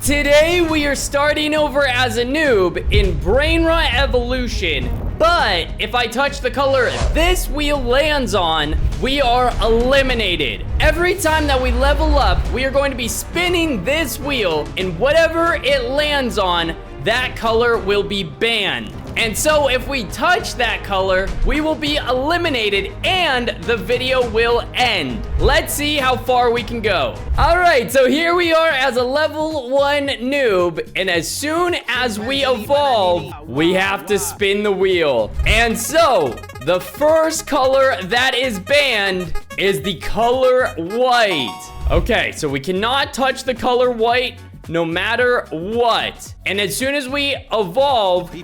Today we are starting over as a noob in Brainrot Evolution, but if I touch the color this wheel lands on, we are eliminated. Every time that we level up, we are going to be spinning this wheel, and whatever it lands on, that color will be banned. And so if we touch that color, we will be eliminated and the video will end. Let's see how far we can go. All right, so here we are as a level 1 noob, and as soon as we evolve, we have to spin the wheel. And so the first color that is banned is the color white. Okay, so we cannot touch the color white no matter what. And as soon as we evolve,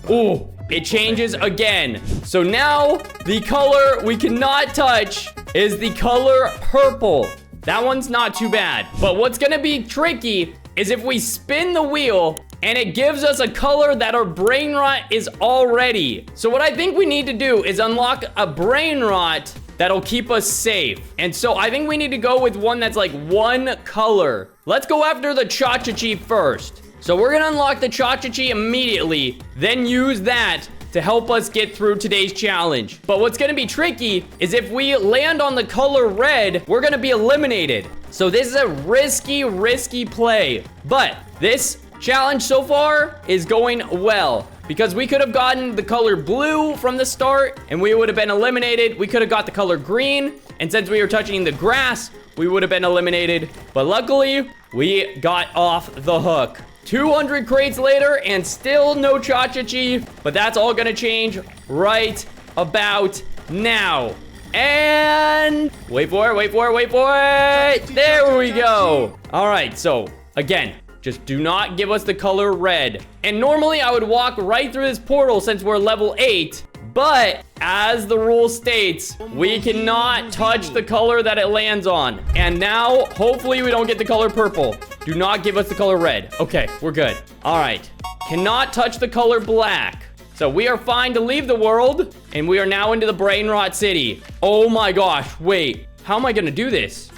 ooh, it changes again. So now the color we cannot touch is the color purple. That one's not too bad. But what's gonna be tricky is if we spin the wheel and it gives us a color that our Brainrot is already. So what I think we need to do is unlock a Brainrot that'll keep us safe. And so I think we need to go with one that's like one color. Let's go after the Cha-Cha-Chi first. So we're gonna unlock the Cha-Cha-Chi immediately, then use that to help us get through today's challenge. But what's gonna be tricky is if we land on the color red, we're gonna be eliminated. So this is a risky play. But this challenge so far is going well, because we could have gotten the color blue from the start and we would have been eliminated. We could have got the color green, and since we were touching the grass, we would have been eliminated. But luckily, we got off the hook. 200 crates later and still no Cha-Cha-Chi, but that's all gonna change right about now. And wait for it. There we go. All right, so again, just do not give us the color red. And normally I would walk right through this portal since we're level 8. But as the rule states, we cannot touch the color that it lands on. And now, hopefully we don't get the color purple. Do not give us the color red. Okay, we're good. All right. Cannot touch the color black. So we are fine to leave the world. And we are now into the Brainrot City. Oh my gosh, wait. How am I gonna do this?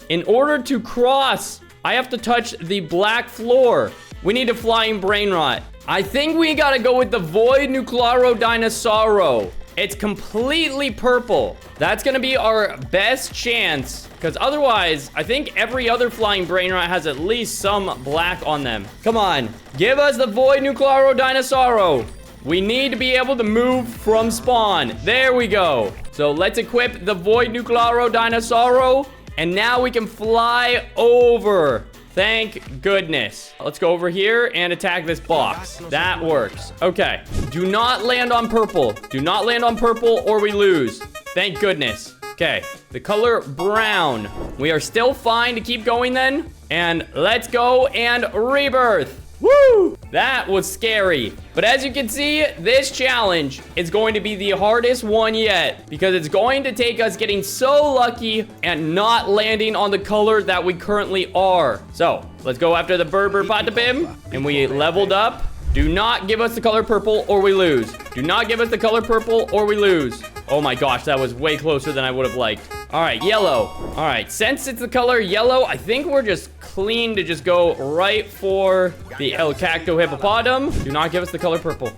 In order to cross, I have to touch the black floor. We need a flying Brainrot. I think we gotta go with the Void Nuclearo Dinosauro. It's completely purple. That's gonna be our best chance, because otherwise, I think every other flying Brainrot has at least some black on them. Come on, give us the Void Nuclearo Dinosauro. We need to be able to move from spawn. There we go. So let's equip the Void Nuclearo Dinosauro. And now we can fly over. Thank goodness. Let's go over here and attack this box. That works. Okay. Do not land on purple. Do not land on purple or we lose. Thank goodness. Okay. The color brown. We are still fine to keep going then. And let's go and rebirth. Woo! That was scary. But as you can see, this challenge is going to be the hardest one yet, because it's going to take us getting so lucky and not landing on the color that we currently are. So let's go after the Berber Patapim, and we leveled up. Do not give us the color purple or we lose. Do not give us the color purple or we lose. Oh my gosh, that was way closer than I would have liked. All right, yellow. All right, since it's the color yellow, I think we're just clean to just go right for the El Cacto Hippopotam. Do not give us the color purple.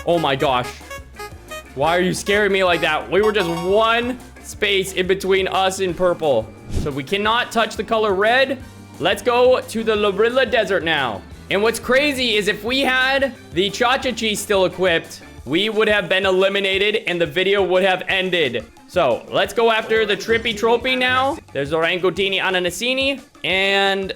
Oh my gosh. Why are you scaring me like that? We were just one space in between us and purple. So we cannot touch the color red. Let's go to the Lorilla Desert now. And what's crazy is if we had the Cha-Cha-Chi still equipped, we would have been eliminated and the video would have ended. So let's go after the Trippy Trophy now. There's Orangutini Ananasini. And,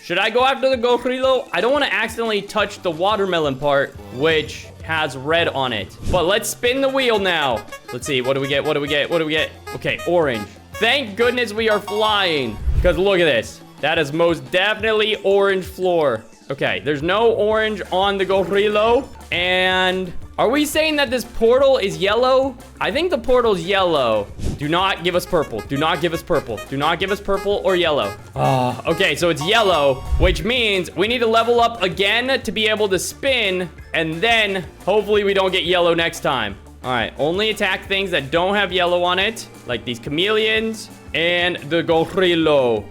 should I go after the Gokrilo? I don't want to accidentally touch the watermelon part, which has red on it. But let's spin the wheel now. Let's see, what do we get? Okay, orange. Thank goodness we are flying, because look at this. That is most definitely orange floor. Okay, there's no orange on the Gorilla. And are we saying that this portal is yellow? I think the portal's yellow. Do not give us purple. Do not give us purple. Do not give us purple or yellow. Okay, so it's yellow, which means we need to level up again to be able to spin. And then hopefully we don't get yellow next time. All right, only attack things that don't have yellow on it, like these chameleons. and the gorilla.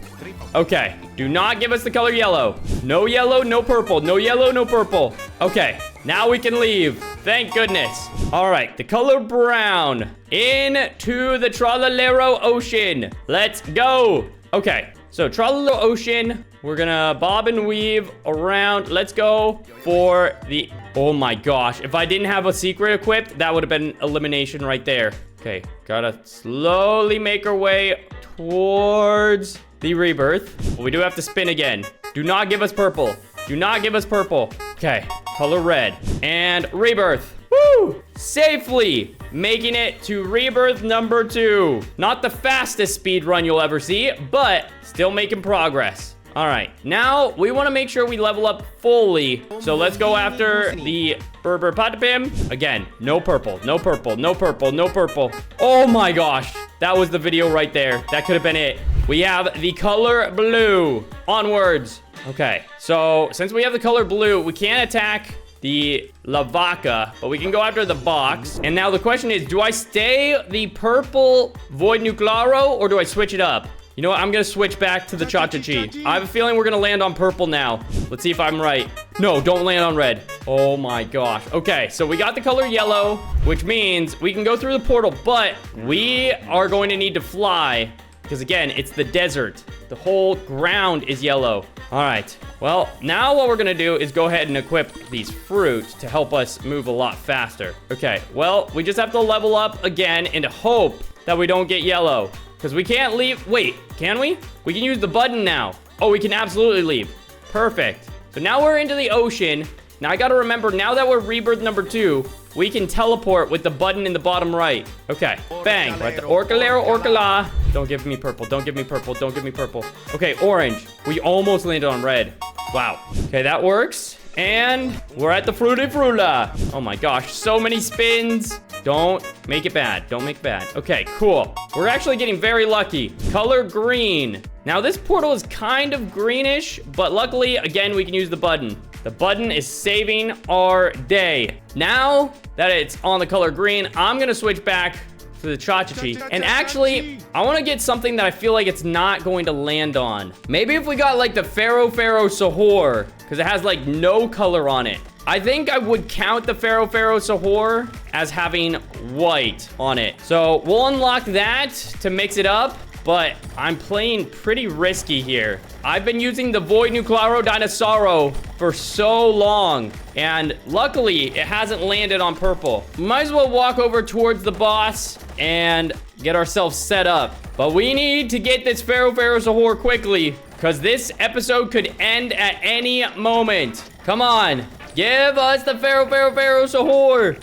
Okay, do not give us the color yellow. No yellow, no purple. No yellow, no purple. Okay, now we can leave. Thank goodness. All right, the color brown into the Trollolero Ocean. Let's go. Okay, so Trollolero Ocean. We're gonna bob and weave around. Let's go for the... Oh my gosh. If I didn't have a secret equipped, that would have been elimination right there. Okay, gotta slowly make our way towards the Rebirth. We do have to spin again. Do not give us purple. Do not give us purple. Okay, color red. And Rebirth. Woo! Safely making it to Rebirth number 2. Not the fastest speed run you'll ever see, but still making progress. All right, now we want to make sure we level up fully. So let's go after the Berber Patapim. Again, no purple, no purple, no purple, no purple. Oh my gosh, that was the video right there. That could have been it. We have the color blue. Onwards. Okay, so since we have the color blue, we can't attack the La Vaca, but we can go after the box. And now the question is, do I stay the purple Void Nuclaro or do I switch it up? You know what? I'm gonna switch back to the Cha-Cha-Chi. I have a feeling we're gonna land on purple now. Let's see if I'm right. No, don't land on red. Oh my gosh. Okay, so we got the color yellow, which means we can go through the portal, but we are going to need to fly because again, it's the desert. The whole ground is yellow. All right. Well, now what we're gonna do is go ahead and equip these fruits to help us move a lot faster. Okay, well, we just have to level up again and hope that we don't get yellow. Because we can't leave. Wait, can we? We can use the button now. Oh, we can absolutely leave. Perfect. So now we're into the ocean. Now I gotta remember, now that we're Rebirth number 2, we can teleport with the button in the bottom right. Okay, bang. We're at the Orcalero Orcala. Don't give me purple. Don't give me purple. Don't give me purple. Okay, orange. We almost landed on red. Wow. Okay, that works. And we're at the Fruity Frula. Oh my gosh, so many spins. Don't make it bad. Don't make it bad. Okay, cool. We're actually getting very lucky. Color green. Now this portal is kind of greenish, but luckily, again, we can use the button. The button is saving our day. Now that it's on the color green, I'm gonna switch back to the Cha-Cha-Chi. And actually, I want to get something that I feel like it's not going to land on. Maybe if we got like the Pharaoh Sahur, because it has like no color on it. I think I would count the Pharaoh Sahur as having white on it. So we'll unlock that to mix it up, but I'm playing pretty risky here. I've been using the Void Nuclaro Dinosauro for so long, and luckily it hasn't landed on purple. Might as well walk over towards the boss and get ourselves set up. But we need to get this Pharaoh Sahur quickly, because this episode could end at any moment. Come on. Give us the Pharaoh Sahur.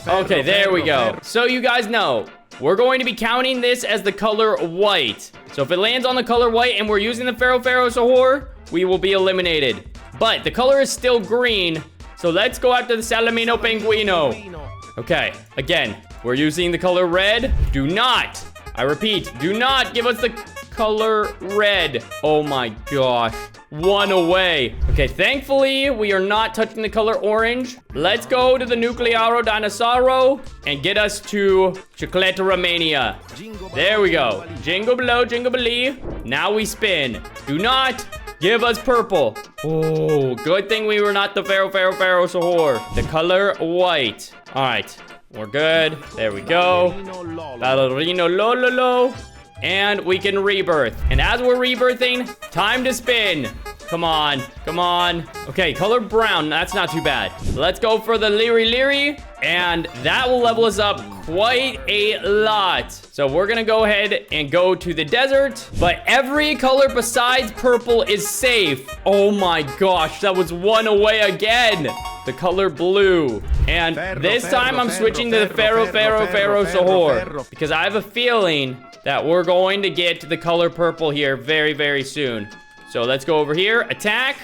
Okay, there we go. So you guys know, we're going to be counting this as the color white. So if it lands on the color white and we're using the Pharaoh Sahur, we will be eliminated. But the color is still green, so let's go after the Salamino Penguino. Okay, again, we're using the color red. Do not, I repeat, do not give us the color red. Oh my gosh. One away. Okay, thankfully, we are not touching the color orange. Let's go to the Nuclearo Dinosauro and get us to Chicleta Mania. There we go. Jingle below, jingle belee. Now we spin. Do not give us purple. Oh, good thing we were not the Pharaoh Sahur. The color white. All right, we're good. There we go. Ballerino Lololo. And we can rebirth. And as we're rebirthing, time to spin. Come on, come on. Okay, color brown, that's not too bad. Let's go for the Leary, and that will level us up quite a lot. So we're gonna go ahead and go to the desert, but every color besides purple is safe. Oh my gosh, that was one away again. The color blue. And this time I'm switching to the Pharaoh Sahur, because I have a feeling that we're going to get the color purple here very, very soon. So let's go over here, attack.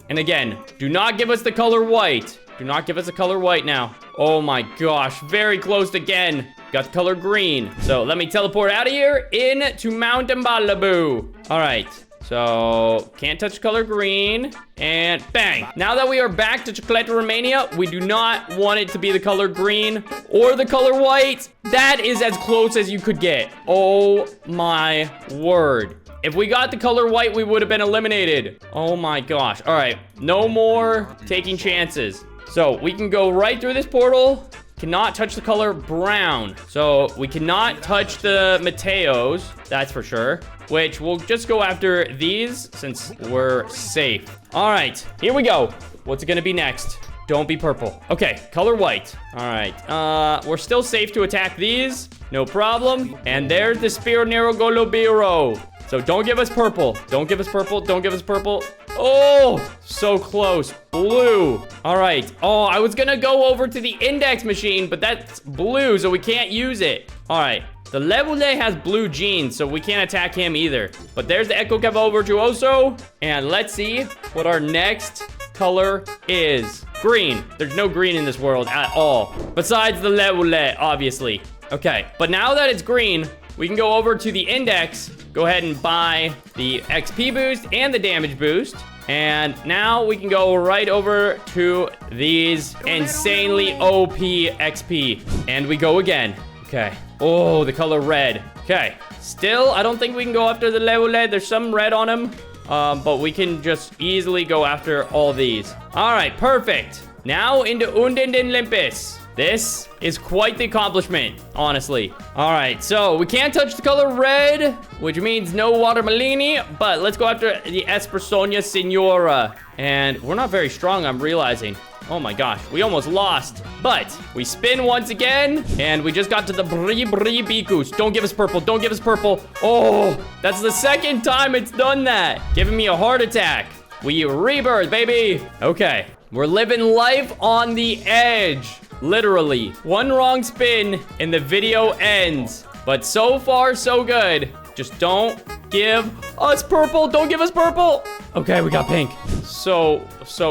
And again, do not give us the color white. Do not give us the color white now. Oh my gosh, very close again. Got the color green. So let me teleport out of here into Mountain Balibu. All right, So, can't touch color green. And bang. Now that we are back to Chocolate Romania, we do not want it to be the color green or the color white. That is as close as you could get. Oh my word. If we got the color white, we would have been eliminated. Oh my gosh. All right. No more taking chances. So, we can go right through this portal. Cannot touch the color brown. So we cannot touch the Mateos, that's for sure. Which we'll just go after these since we're safe. All right, here we go. What's it gonna be next? Don't be purple. Okay, color white. All right, we're still safe to attack these. No problem. And there's the Spironero Golobiro. So don't give us purple. Don't give us purple. Don't give us purple. Oh, so close. Blue. All right. Oh, I was gonna go over to the index machine, but that's blue, so we can't use it. All right. The Lebule has blue jeans, so we can't attack him either. But there's the Echo Cavo Virtuoso. And let's see what our next color is. Green. There's no green in this world at all. Besides the Lebule, obviously. Okay. But now that it's green, we can go over to the index, go ahead and buy the XP boost and the damage boost. And now we can go right over to these insanely OP XP. And we go again. Okay. Oh, the color red. Okay. Still, I don't think we can go after the Leule. There's some red on him. But we can just easily go after all these. All right, perfect. Now into Unending Olympus. This is quite the accomplishment, honestly. All right, so we can't touch the color red, which means no Watermelini, but let's go after the Espersonia Senora. And we're not very strong, I'm realizing. Oh my gosh, we almost lost. But we spin once again, and we just got to the Bri Bikus. Don't give us purple, don't give us purple. Oh, that's the second time it's done that. Giving me a heart attack. We rebirth, baby. Okay, we're living life on the edge. Literally, one wrong spin and the video ends. But so far, so good. Just don't give us purple. Don't give us purple. Okay, we got pink. So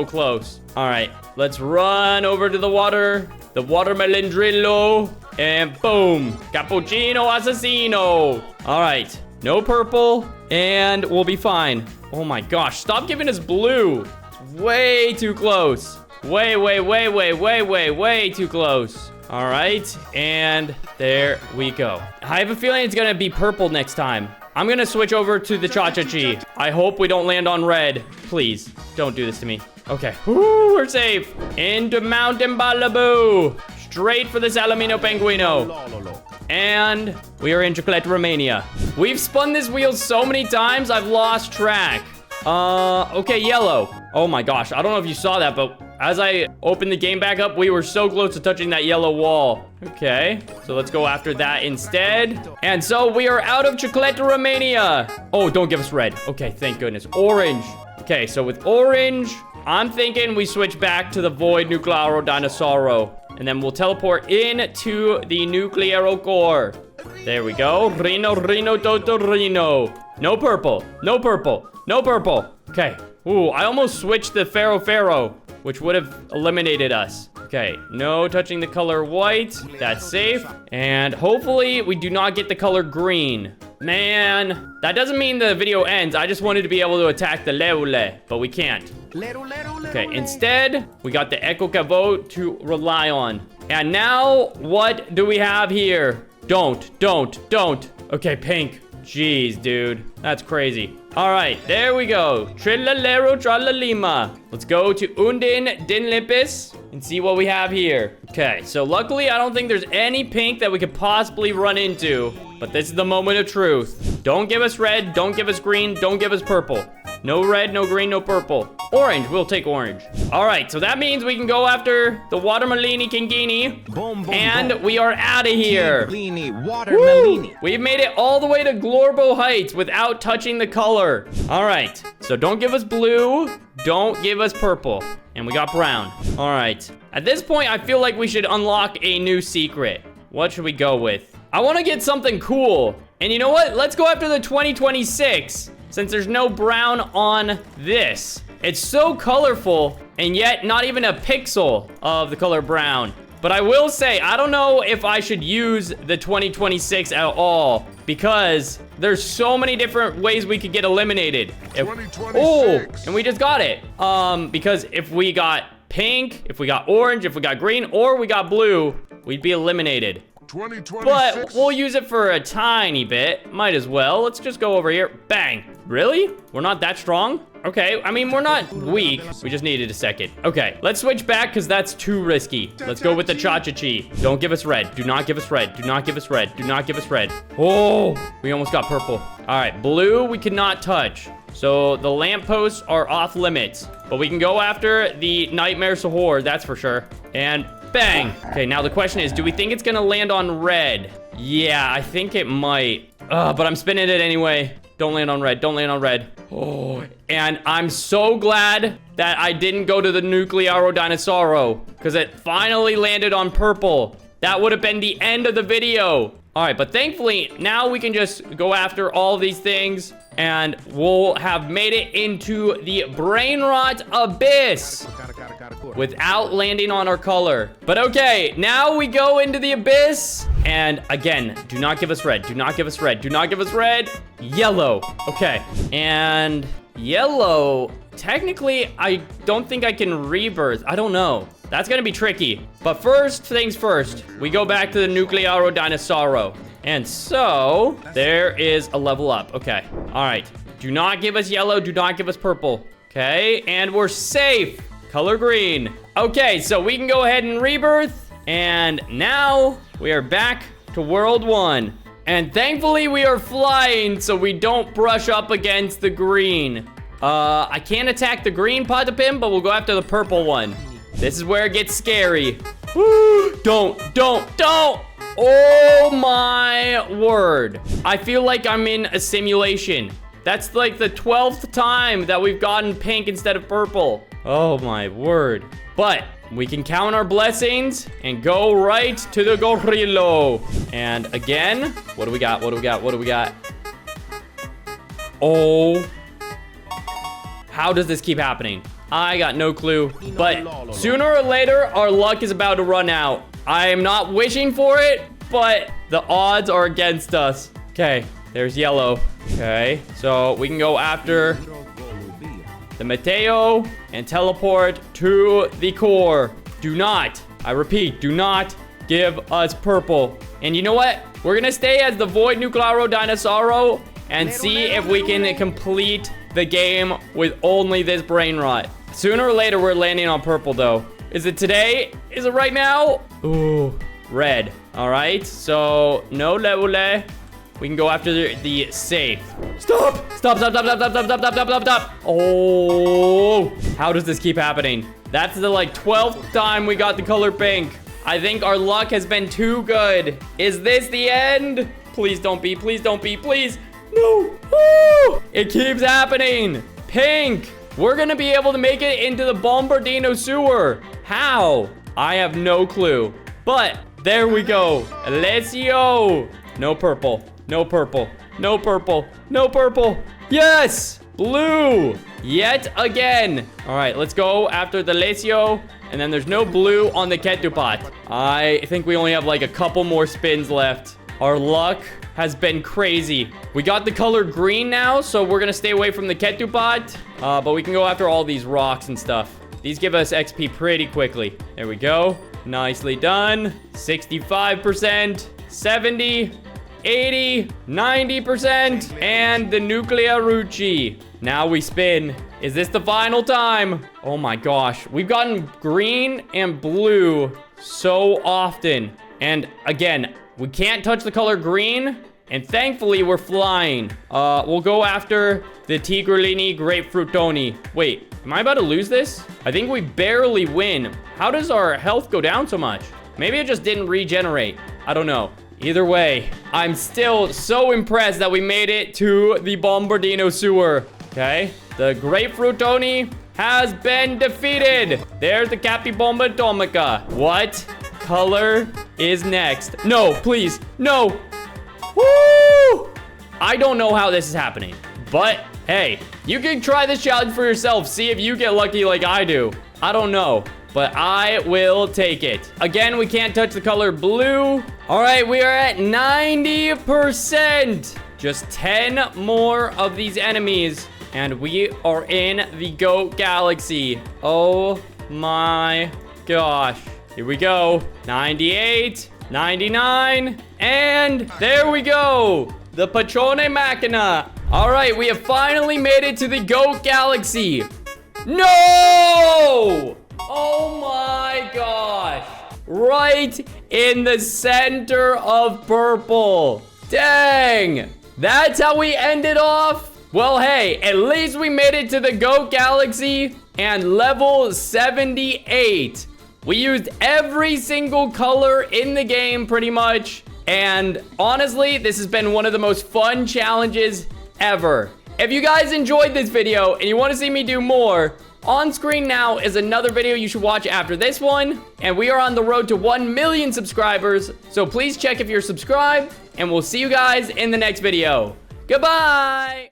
close. All right, let's run over to the water. The watermelon drillo. And boom. Cappuccino assassino. All right, no purple. And we'll be fine. Oh my gosh, stop giving us blue. It's way too close. Way too close. All right, and there we go. I have a feeling it's gonna be purple next time. I'm gonna switch over to the Cha-Cha-Chi. I hope we don't land on red. Please, don't do this to me. Okay, woo, we're safe. Into Mountain Balibu. Straight for the Salamino Penguino. And we are in Chocolate Romania. We've spun this wheel so many times, I've lost track. Okay, yellow. Oh my gosh, I don't know if you saw that, but as I opened the game back up, we were so close to touching that yellow wall. Okay, so let's go after that instead. And so we are out of Chocolate Romania. Oh, don't give us red. Okay, thank goodness. Orange. Okay, so with orange, I'm thinking we switch back to the Void Nuclearo Dinosauro. And then we'll teleport into the Nuclearo Core. There we go. Rino, Totorino. No purple. No purple. No purple. Okay. Ooh, I almost switched the Pharaoh, which would have eliminated us. Okay, no touching the color white. That's safe. And hopefully we do not get the color green. Man, that doesn't mean the video ends. I just wanted to be able to attack the Leule, but we can't. Okay, instead, we got the Echo Cavo to rely on. And now, what do we have here? Don't. Okay, pink. Jeez, dude. That's crazy. All right, there we go. Trillalero Trallalima. Let's go to Unending Olympus and see what we have here. Okay, so luckily, I don't think there's any pink that we could possibly run into. But this is the moment of truth. Don't give us red. Don't give us green. Don't give us purple. No red, no green, no purple. Orange, we'll take orange. All right, so that means we can go after the Watermelini Kingini. And we are out of here. Woo! We've made it all the way to Glorbo Heights without touching the color. All right, so don't give us blue. Don't give us purple. And we got brown. All right. At this point, I feel like we should unlock a new secret. What should we go with? I want to get something cool. And you know what? Let's go after the 2026. Since there's no brown on this. It's so colorful, and yet not even a pixel of the color brown. But I will say, I don't know if I should use the 2026 at all, because there's so many different ways we could get eliminated. Oh, and we just got it. Because if we got pink, if we got orange, if we got green, or we got blue, we'd be eliminated. But we'll use it for a tiny bit. Might as well. Let's just go over here. Bang. Really? We're not that strong? Okay, I mean, we're not weak. We just needed a second. Okay, let's switch back because that's too risky. Let's go with the cha-cha-chi. Don't give us red. Do not give us red. Do not give us red. Do not give us red. Oh, we almost got purple. All right, blue we cannot touch. So the lampposts are off limits. But we can go after the Nightmare Sahur, that's for sure. And bang. Okay, now the question is, do we think it's gonna land on red? Yeah, I think it might. But I'm spinning it anyway. Don't land on red. Don't land on red. Oh, and I'm so glad that I didn't go to the Nuclearo Dinosauro because it finally landed on purple. That would have been the end of the video. All right, but thankfully, now we can just go after all these things and we'll have made it into the Brainrot Abyss without landing on our color. But okay, now we go into the Abyss. And again, do not give us red. Do not give us red. Do not give us red. Yellow. Okay. And yellow, technically, I don't think I can rebirth. I don't know. That's gonna be tricky. But first things first, we go back to the Nuclearo Dinosauro. And so, there is a level up. Okay. All right. Do not give us yellow. Do not give us purple. Okay. And we're safe. Color green. Okay, so we can go ahead and rebirth. And now we are back to World 1. And thankfully we are flying so we don't brush up against the green. I can't attack the green Patapim, but we'll go after the purple one. This is where it gets scary. Don't. Oh my word. I feel like I'm in a simulation. That's like the 12th time that we've gotten pink instead of purple. Oh my word. But we can count our blessings and go right to the gorilla. And again, what do we got? What do we got? What do we got? Oh. How does this keep happening? I got no clue. But sooner or later, our luck is about to run out. I am not wishing for it, but the odds are against us. Okay, there's yellow. Okay, so we can go after the Mateo and teleport to the core. Do not, I repeat, do not give us purple. And you know what? We're gonna stay as the Void Nuclearo Dinosauro and see if we can complete the game with only this Brainrot. Sooner or later, we're landing on purple though. Is it today? Is it right now? Ooh, red. All right, so no level. We can go after the safe. Stop! Stop. Oh, how does this keep happening? That's the like 12th time we got the color pink. I think our luck has been too good. Is this the end? Please don't be, please don't be, please. No. Woo! It keeps happening. Pink. We're gonna be able to make it into the Bombardino sewer. How? I have no clue. But there we go. Alessio. No purple. No purple. No purple. No purple. Yes! Blue. Yet again. All right, let's go after the Alessio. And then there's no blue on the Ketupat. I think we only have like a couple more spins left. Our luck has been crazy. We got the color green now, so we're gonna stay away from the Ketupat. But we can go after all these rocks and stuff. These give us XP pretty quickly. There we go. Nicely done. 65%, 70, 80, 90%, and the Nuclearucci. Now we spin. Is this the final time? Oh my gosh. We've gotten green and blue so often. And again, we can't touch the color green. And thankfully, we're flying. We'll go after the Tigrolini Grapefruitoni. Wait, am I about to lose this? I think we barely win. How does our health go down so much? Maybe it just didn't regenerate. I don't know. Either way, I'm still so impressed that we made it to the Bombardino sewer. Okay, the Grapefruitoni has been defeated. There's the Capybomba Atomica. What color is next? No, please, no. Woo! I don't know how this is happening, but hey, you can try this challenge for yourself. See if you get lucky like I do. I don't know. but I will take it. Again, we can't touch the color blue. All right, we are at 90%. Just 10 more of these enemies, and we are in the Goat Galaxy. Oh my gosh. Here we go. 98, 99, and there we go. The Patrone Machina. All right, we have finally made it to the Goat Galaxy. No! Oh my gosh. Right in the center of purple. Dang. That's how we ended off? Well, hey, at least we made it to the Goat Galaxy and level 78. We used every single color in the game pretty much. And honestly, this has been one of the most fun challenges ever. If you guys enjoyed this video and you want to see me do more, on screen now is another video you should watch after this one. And we are on the road to 1 million subscribers. So please check if you're subscribed. And we'll see you guys in the next video. Goodbye!